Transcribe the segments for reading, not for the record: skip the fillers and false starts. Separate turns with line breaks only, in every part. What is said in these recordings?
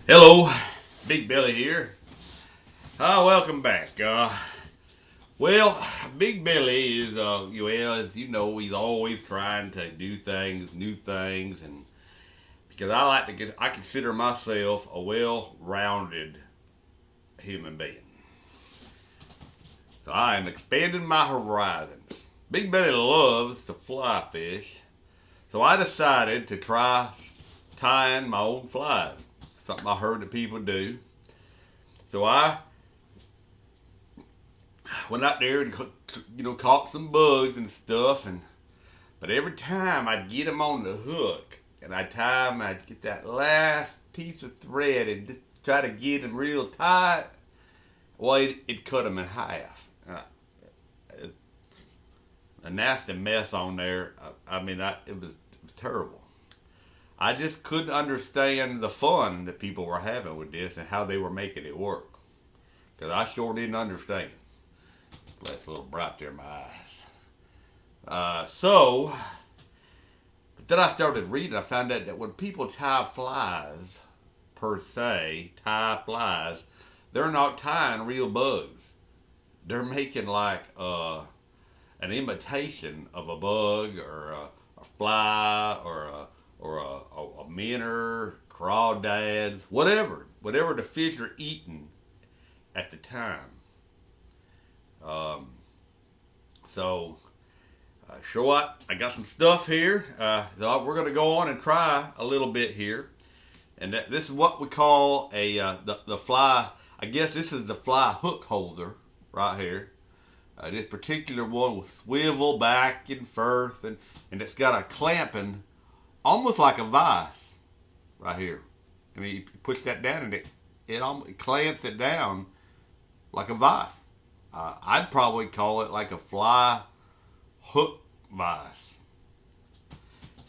Hello, Big Belly here. Welcome back. Well, Big Belly is, as you know, he's always trying to do things, new things, and because I consider myself a well-rounded human being. So I am expanding my horizons. Big Belly loves to fly fish, so I decided to try tying my own flies. Something I heard that people do. So I went out there and caught some bugs and stuff, but every time I'd get them on the hook and I'd tie them, I'd get that last piece of thread and just try to get them real tight. Well, it cut them in half. A nasty mess on there. It was terrible. I just couldn't understand the fun that people were having with this and how they were making it work. Because I sure didn't understand. That's a little bright there in my eyes. But then I started reading. I found out that when people tie flies, per se, they're not tying real bugs. They're making like an imitation of a bug or a fly or a minnow, crawdads, whatever the fish are eating at the time. Sure what? I got some stuff here. We're going to go on and try a little bit here, and this is what we call the fly. I guess this is the fly hook holder right here. This particular one will swivel back and forth, and it's got a clamping, almost like a vise, right here. I mean, you push that down, and it clamps it down like a vise. I'd probably call it like a fly hook vise.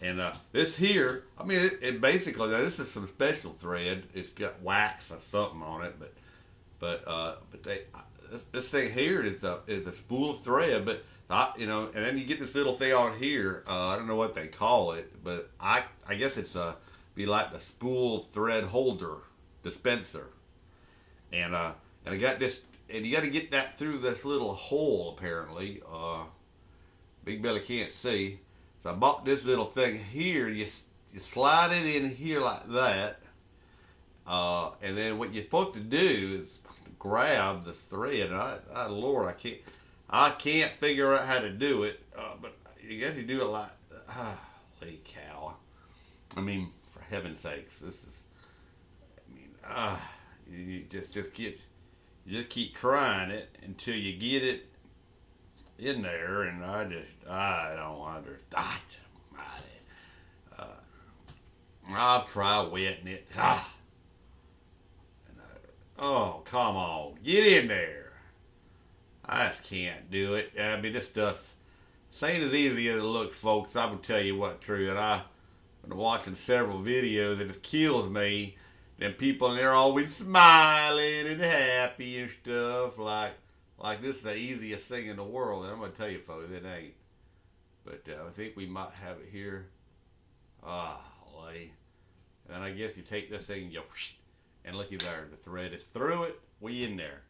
And this here, it basically, now this is some special thread. It's got wax or something on it, this thing here is a spool of thread, and then you get this little thing on here. I don't know what they call it, but I guess be like the spool thread holder dispenser, and I got this, and you got to get that through this little hole apparently. Big Belly can't see, so I bought this little thing here. You slide it in here like that, and then what you're supposed to do is grab the thread. And Lord, I can't figure out how to do it. But I guess you do it like, holy cow! For heaven's sakes, this is. You just keep trying it until you get it in there, and I don't understand. I've tried wetting it. Oh, come on. Get in there. I just can't do it. This ain't as easy as it looks, folks. I will tell you what, true. And I've been watching several videos, and it kills me. And people in there always smiling and happy and stuff, like this is the easiest thing in the world. And I'm going to tell you, folks, it ain't. But I think we might have it here. And I guess you take this thing and you and looky there, the thread is through it. We in there.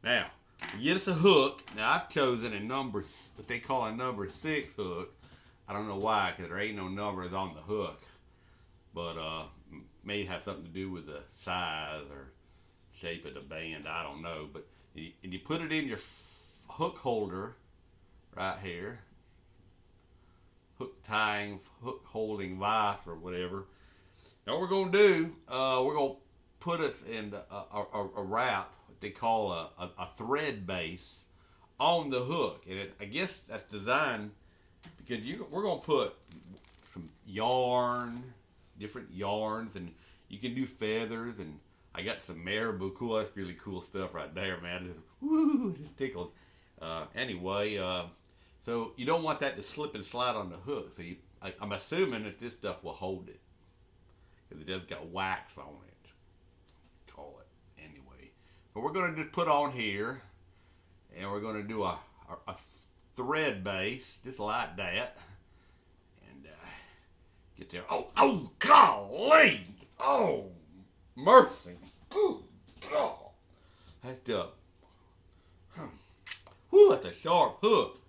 Now, we get us a hook. Now, I've chosen what they call a number 6 hook. I don't know why, because there ain't no numbers on the hook. But may have something to do with the size or shape of the band. I don't know. But you put it in your hook holder right here. Hook holding vise or whatever. Now, what we're going to do, we're going to put us in a wrap, what they call a thread base, on the hook. And I guess that's designed because we're going to put some yarn, different yarns, and you can do feathers, and I got some marabou. Cool, that's really cool stuff right there, man. It tickles. So you don't want that to slip and slide on the hook. So I'm assuming that this stuff will hold it because it does got wax on it. Call it anyway. But we're going to just put on here, and we're going to do a thread base just like that, and get there. Oh golly! Oh mercy. Good God. That's whew, that's a sharp hook.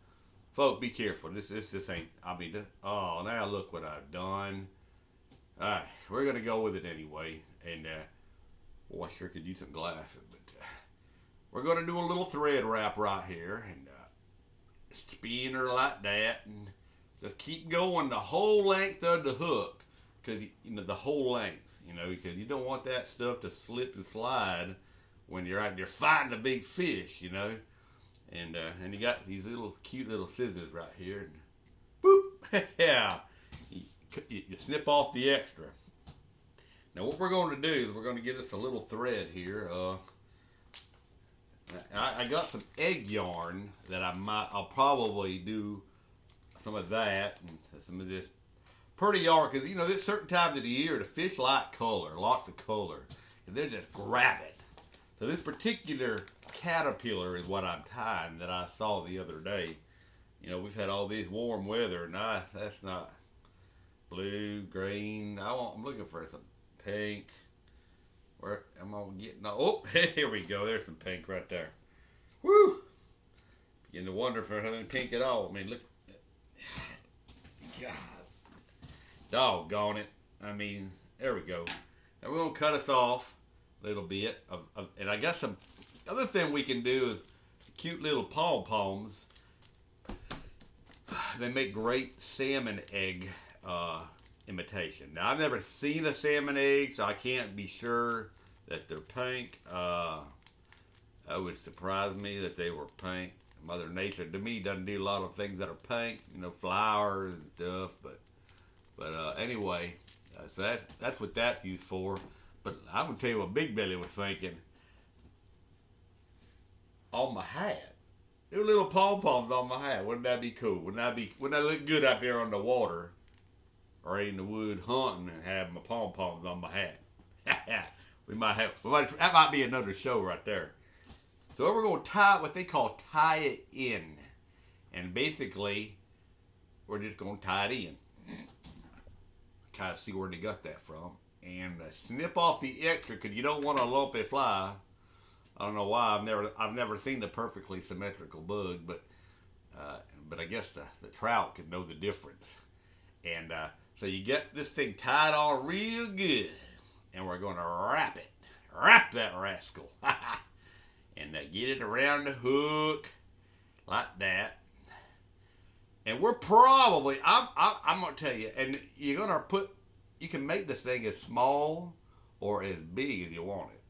Folks, be careful. This just ain't, oh, now look what I've done. Alright, we're going to go with it anyway. And, boy, I sure could use some glasses. But we're going to do a little thread wrap right here. And spin her like that. And just keep going the whole length of the hook. Because, the whole length. Because you don't want that stuff to slip and slide when you're out there fighting a big fish, And you got these cute little scissors right here. And boop! Yeah. You snip off the extra. Now what we're going to do is we're going to get us a little thread here. I got some egg yarn that I'll probably do some of that and some of this pretty yarn, because there's certain times of the year the fish like color, lots of color, and they just grab it. So this particular caterpillar is what I'm tying that I saw the other day. We've had all this warm weather, and that's not blue, green. I'm looking for some pink. Where am I getting? Oh, here we go. There's some pink right there. Woo! Beginning to wonder if there's any pink at all. I mean, look. God. Doggone it. There we go. Now we're going to cut us off a little bit. And I got some other thing we can do is cute little pom-poms. They make great salmon egg imitation. Now, I've never seen a salmon egg, so I can't be sure that they're pink. It would surprise me that they were pink. Mother Nature, to me, doesn't do a lot of things that are pink, flowers and stuff. But anyway, so that's what that's used for. But I'm gonna tell you what Big Belly was thinking. On my hat, do little pom poms on my hat. Wouldn't that be cool? Wouldn't that look good out there on the water, or in the wood hunting and have my pom poms on my hat? That might be another show right there. So we're going to tie what they call tie it in. And basically, we're just going to tie it in. Kind of see where they got that from. And snip off the extra, because you don't want a lumpy fly. I don't know why. I've never seen a perfectly symmetrical bug, but I guess the trout can know the difference. And so you get this thing tied on real good. And we're going to wrap it. Wrap that rascal. And get it around the hook like that. And we're probably, I'm going to tell you, and you're going to you can make this thing as small or as big as you want it.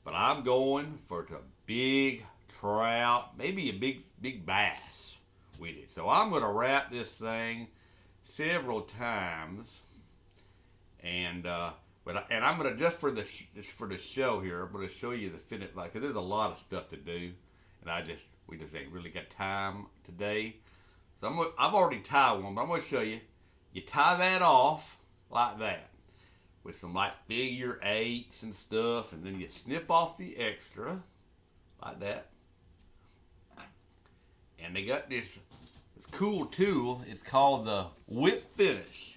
But I'm going for the big trout, maybe a big bass with it. So I'm going to wrap this thing several times. And I'm gonna just for the show here, I'm gonna show you the finish, cause there's a lot of stuff to do, and we just ain't really got time today. So I've already tied one, but I'm gonna show you. You tie that off like that with some figure eights and stuff, and then you snip off the extra like that. And they got this cool tool. It's called the whip finish.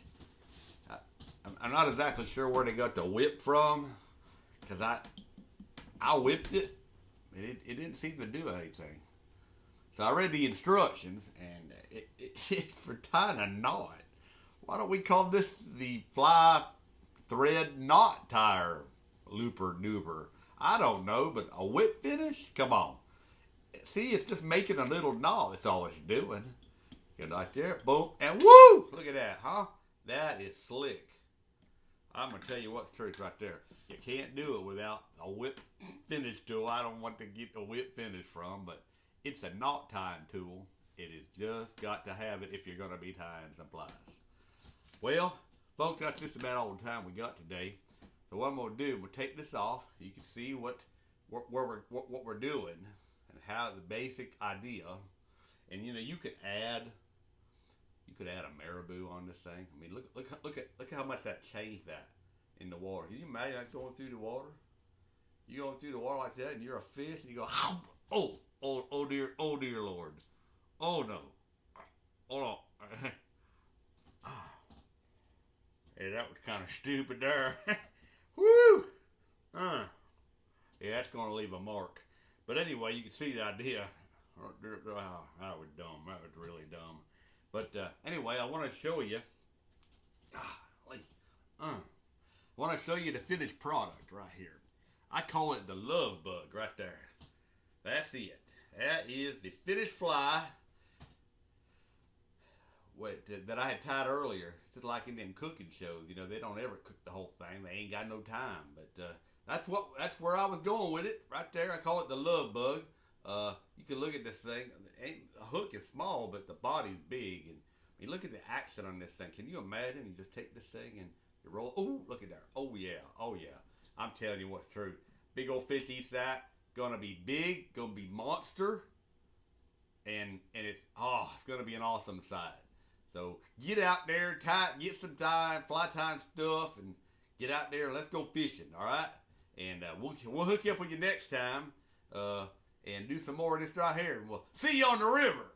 I'm not exactly sure where they got the whip from, because I whipped it, and it didn't seem to do anything. So I read the instructions, and it's for tying a knot. Why don't we call this the fly thread knot tire looper nooper? I don't know, but a whip finish? Come on. See, it's just making a little knot. That's all it's doing. Get right there, boom, and woo! Look at that, huh? That is slick. I'm going to tell you what's the truth right there. You can't do it without a whip finish tool. I don't want to get the whip finish from, but it's a knot tying tool. It has just got to have it if you're going to be tying some flies. Well, folks, that's just about all the time we got today. So what I'm going to do, we'll take this off. You can see what we're doing and how the basic idea. And you could add a marabou on this thing. I mean, look how much that changed that in the water. Can you imagine going through the water? You going through the water like that, and you're a fish, and you go, oh dear Lord, oh no, hold on. Hey, that was kind of stupid there. Woo! Yeah, that's gonna leave a mark. But anyway, you can see the idea. Oh, that was dumb. That was really dumb. But anyway, I want to show you. I want to show you the finished product right here. I call it the love bug right there. That's it. That is the finished fly that I had tied earlier. It's like in them cooking shows, you know, they don't ever cook the whole thing. They ain't got no time. But that's where I was going with it right there. I call it the love bug. You can look at this thing. The hook is small, but the body's big. And I mean, look at the action on this thing. Can you imagine? You just take this thing and you roll. Oh, look at there. Oh yeah. Oh yeah. I'm telling you what's true. Big old fish eats that. Gonna be big. Gonna be monster. And it's gonna be an awesome sight. So get out there, get some time, fly time stuff, and get out there and let's go fishing. All right. And we'll hook you up with you next time. And do some more of this right here. And we'll see you on the river.